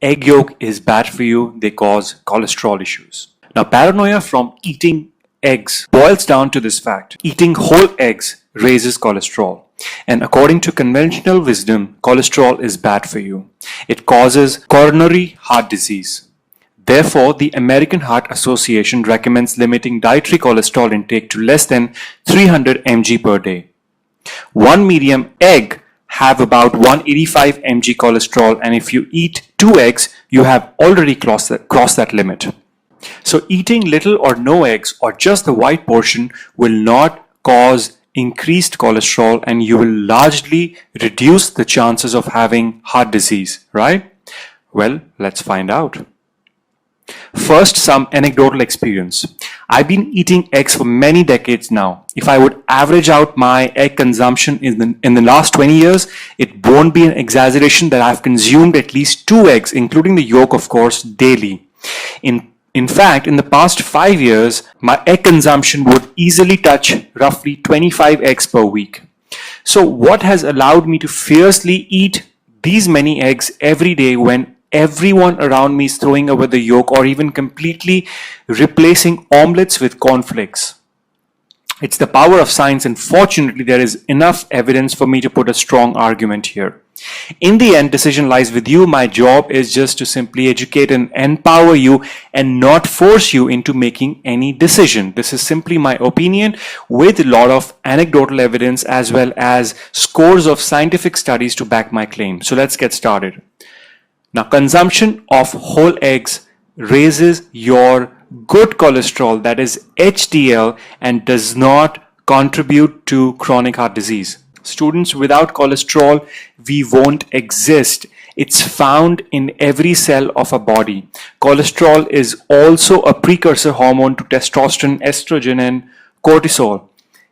egg yolk is bad for you, they cause cholesterol issues. Now, paranoia from eating eggs boils down to this fact: eating whole eggs raises cholesterol. And according to conventional wisdom, cholesterol is bad for you. It causes coronary heart disease. Therefore, the American Heart Association recommends limiting dietary cholesterol intake to less than 300 mg per day. One medium egg have about 185 mg cholesterol, and if you eat 2 eggs, you have already crossed that limit. So eating little or no eggs, or just the white portion, will not cause increased cholesterol, and you will largely reduce the chances of having heart disease, right? Well, let's find out. First, some anecdotal experience. I've been eating eggs for many decades now. If I would average out my egg consumption in the last 20 years, it won't be an exaggeration that I've consumed at least 2 eggs, including the yolk, of course, daily. In fact, in the past 5 years, my egg consumption would easily touch roughly 25 eggs per week. So what has allowed me to fiercely eat these many eggs every day when everyone around me is throwing away the yolk or even completely replacing omelets with cornflakes? It's the power of science, and fortunately there is enough evidence for me to put a strong argument here. In the end, decision lies with you. My job is just to simply educate and empower you and not force you into making any decision. This is simply my opinion with a lot of anecdotal evidence as well as scores of scientific studies to back my claim. So let's get started. Now, consumption of whole eggs raises your good cholesterol, that is HDL, and does not contribute to chronic heart disease. Students, without cholesterol, we won't exist. It's found in every cell of our body. Cholesterol is also a precursor hormone to testosterone, estrogen, and cortisol.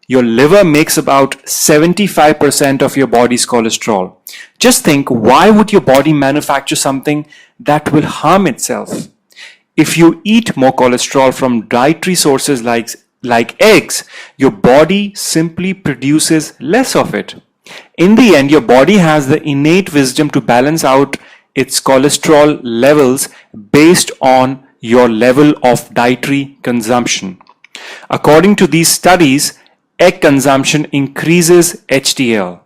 Your liver makes about 75% of your body's cholesterol. Just think, why would your body manufacture something that will harm itself? If you eat more cholesterol from dietary sources like eggs, your body simply produces less of it. In the end, your body has the innate wisdom to balance out its cholesterol levels based on your level of dietary consumption. According to these studies, egg consumption increases HDL.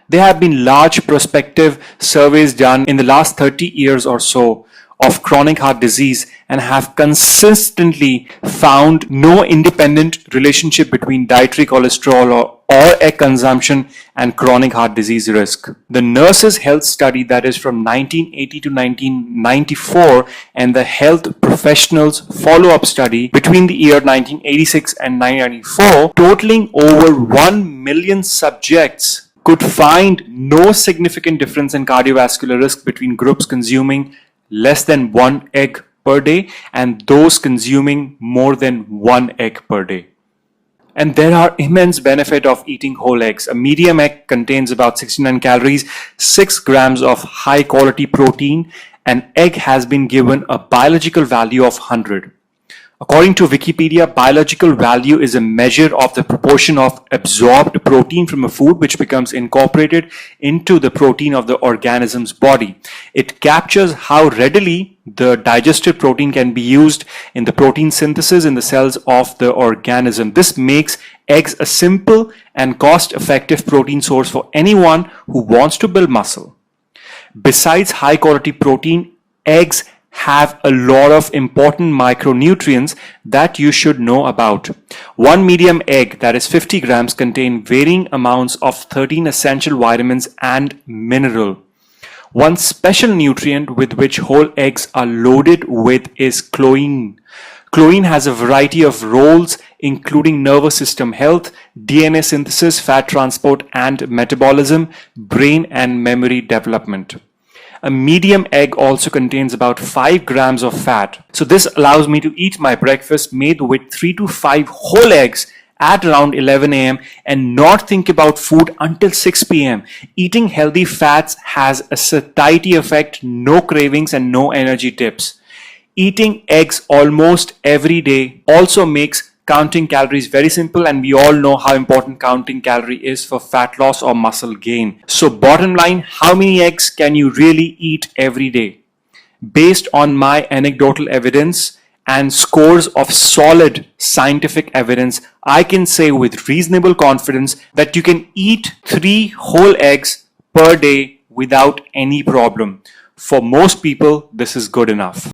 There have been large prospective surveys done in the last 30 years or so of chronic heart disease and have consistently found no independent relationship between dietary cholesterol or egg consumption and chronic heart disease risk. The Nurses' Health Study, that is from 1980 to 1994, and the Health Professionals Follow-up Study between the year 1986 and 1994, totaling over 1 million subjects, could find no significant difference in cardiovascular risk between groups consuming less than 1 egg per day and those consuming more than 1 egg per day. And there are immense benefits of eating whole eggs. A medium egg contains about 69 calories, 6 grams of high quality protein. An egg has been given a biological value of 100. According to Wikipedia, biological value is a measure of the proportion of absorbed protein from a food which becomes incorporated into the protein of the organism's body. It captures how readily the digested protein can be used in the protein synthesis in the cells of the organism. This makes eggs a simple and cost-effective protein source for anyone who wants to build muscle. Besides high quality protein, eggs have a lot of important micronutrients that you should know about. One medium egg, that is 50 grams, contain varying amounts of 13 essential vitamins and mineral. One special nutrient with which whole eggs are loaded with is choline. Choline has a variety of roles, including nervous system health, DNA synthesis, fat transport and metabolism, brain and memory development. A medium egg also contains about 5 grams of fat. So this allows me to eat my breakfast made with 3 to 5 whole eggs at around 11 a.m. and not think about food until 6 p.m. Eating healthy fats has a satiety effect, no cravings and no energy dips. Eating eggs almost every day also makes counting calories very simple, and we all know how important counting calorie is for fat loss or muscle gain. So bottom line, how many eggs can you really eat every day? Based on my anecdotal evidence and scores of solid scientific evidence, I can say with reasonable confidence that you can eat 3 whole eggs per day without any problem. For most people, this is good enough.